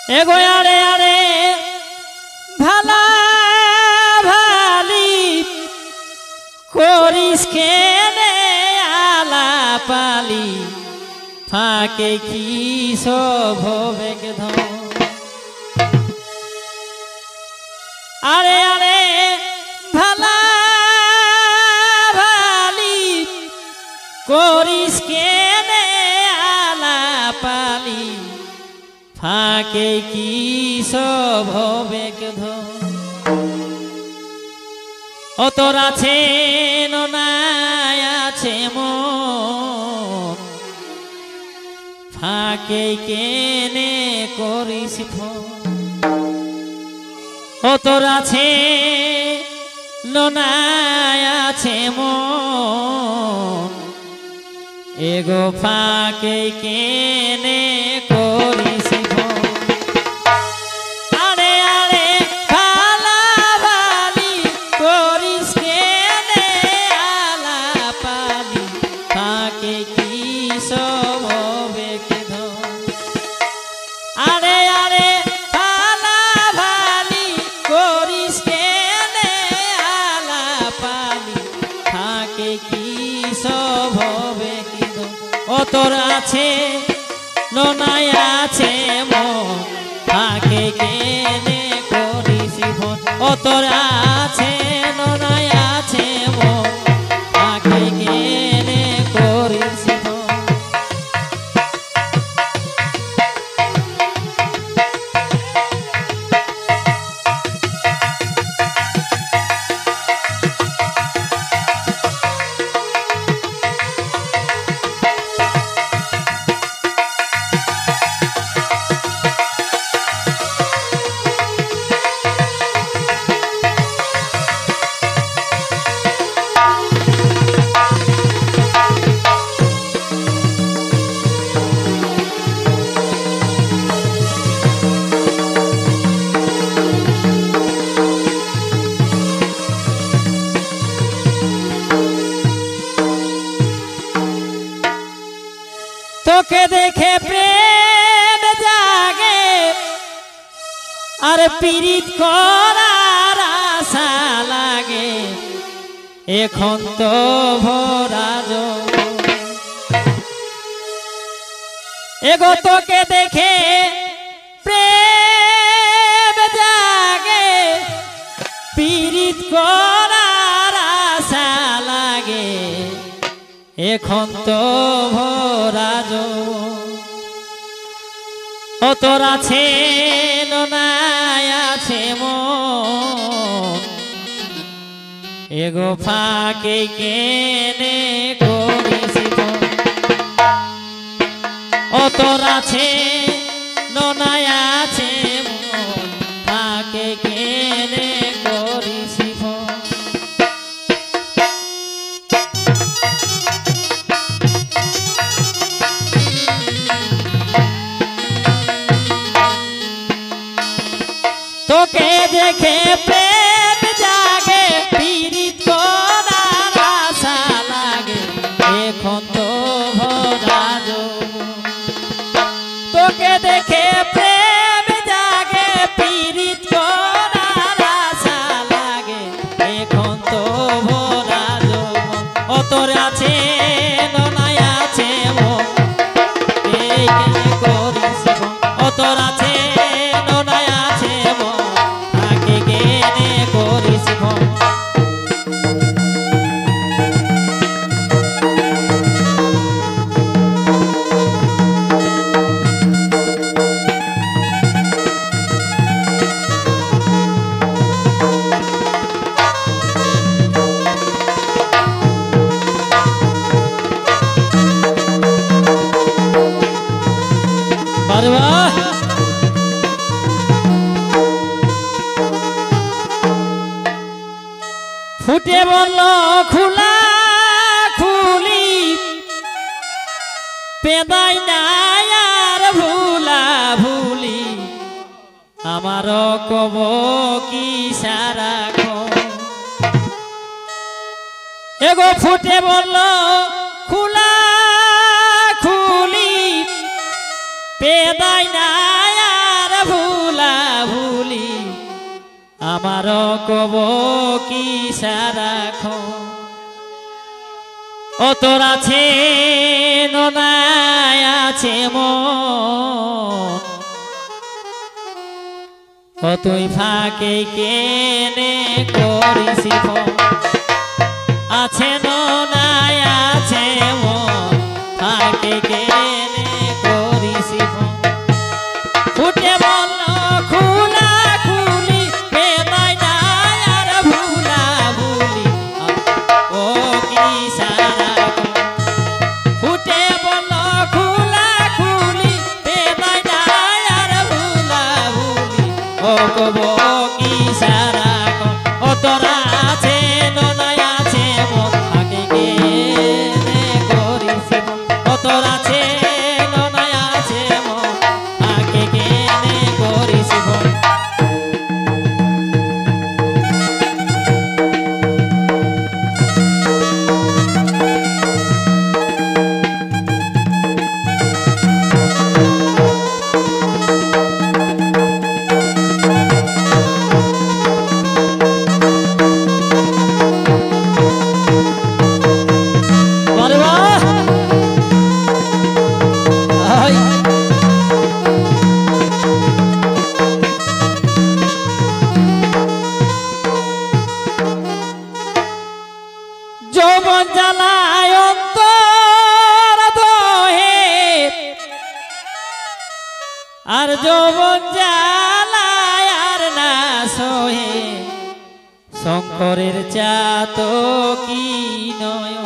এগো আরে আরে ভালা ভালি করিস কেনে আলাপালি ফাঁকে কি সব হবে ধন আরে আরে ভালা ভালি করিস কেনে আলাপালি ফাঁকে কি সব হবে ধন ও তোর আছে নাই আছে মন ফাঁকে কেনে করিস ফোন ও তোর আছে নাই আছে মন এগো ফাঁকে কেনে করিস ফোন আরে আরে ভালা ভালি করিস কেনে আলাপালি ফাঁকে কি সব হবে ধন আরে আরে ভালা ভালি করিস কেনে আলাপালি ফাঁকে কি সব হবে ধন ও তোর আছে নাই আছে মন ফাঁকে কেনে করিস ফোন ও তোর আছে নাই আছে মন ফাঁকে কেনে করিস ফোন তোকে দেখে প্রেম জাগে আর পীড়িত করার আশা লাগে এখন তো ভরা এগো তোকে দেখে প্রেম জাগে পীড়িত করার আশা লাগে এখন তো ভরা ও তোর আছে নাই আছে মন এগো ফাঁকে কেনে করিস ফোন ও তোর আছে নাই আছে মন ফাঁকে কেনে করিস ফোন তোকে দেখে প্রেম জাগে পীড়িত করার আশা লাগে এখন তো ভরা তোকে দেখে প্রেম জাগে পীড়িত করার আশা লাগে এখন তো ভরা ও তোর আছে নাই আছে মন এই কেনে করিস ও তোর আছে নাই আছে মন ফাঁকে কেনে করিস ফোন ফুটে বলল খুলা খুলি পেদাই নাই আর ভুলা ভুলি আমার কব কি সারা এগো ফুটে বলল খুলা খুলি পেদাই নাই আর ভুলা ভুলি আমার কব কি সারাখ ও তোর আছে ননায় আছে মন ও তুই ফাঁকে কেনে করিস ফোন আছে ননায় আছে মন ফাঁকে কেনে করিস ফোন ফুটে বলল খুলা খুলি বেদায় নাই আর ভুলা ভুলি ও কি সারা ফুটে বলল খুলা খুলি বেদায় নাই আর ভুলা ভুলি ও কব কি সারা ও তোরা আছে ননায় আছে মন আগে গেলে করিস ও তোরা আছে ননায় আছে মন আগে গেলে করিস আরে বাহ আই যৌবন জ্বালায় অন্তর দহে আর যৌবন জ্বালায় আর না সহে শঙ্করের চাত কি নয়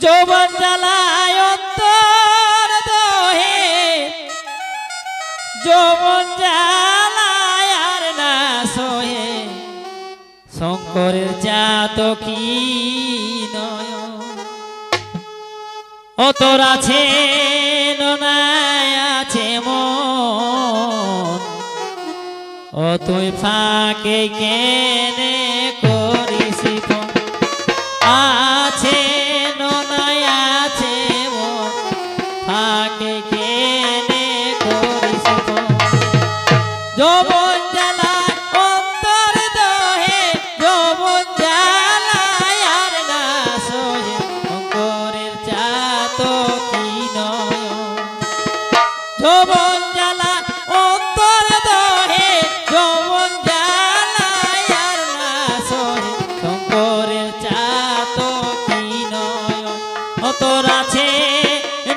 যৌবন জ্বালায় অন্তর দহে যৌবন জ্বালায় আর না সহে শঙ্করের জাত কি নয় ও তোর আছে ননায় আছে মন ও তুই ফাঁকে কেনে করিস ফোন আছে ননায় আছে মন ফাঁকে কেনে করিস ফোন যৌবন জ্বালায় অন্তর দহে যৌবন জ্বালায় আর না সহে শঙ্করের চাত কি নয় যৌবন জ্বালা অন্তর দহে যৌবন জ্বালায় আর না সহে শঙ্করের চাত কি নয় ও তোর আছে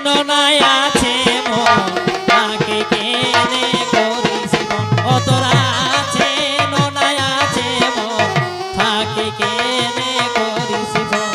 ননায় আছে মন তাকে কেনে করিস মন ও তোর আছে ননায় আছে মন তাকে কেনে করিস মন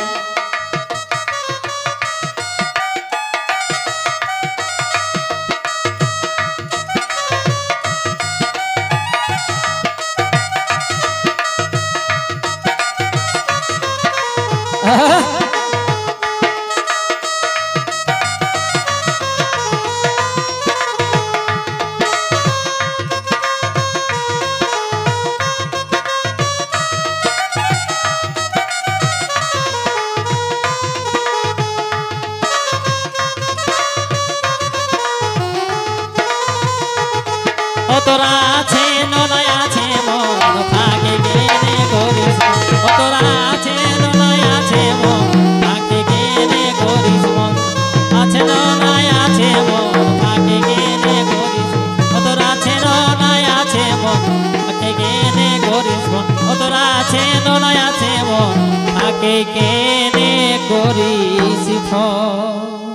ও তোরা আছে ননায় আছে মন ফাঁকে কেনে করিস ও তোরা আছে ননায় আছে মন ফাঁকে কেনে করিস মন আছে ননায় আছে মন ফাঁকে কেনে করিস ও তোরা আছে ননায় আছে মন ফাঁকে কেনে করিস মন ও তোরা আছে ননায় আছে মন ফাঁকে কেনে করিস ফোন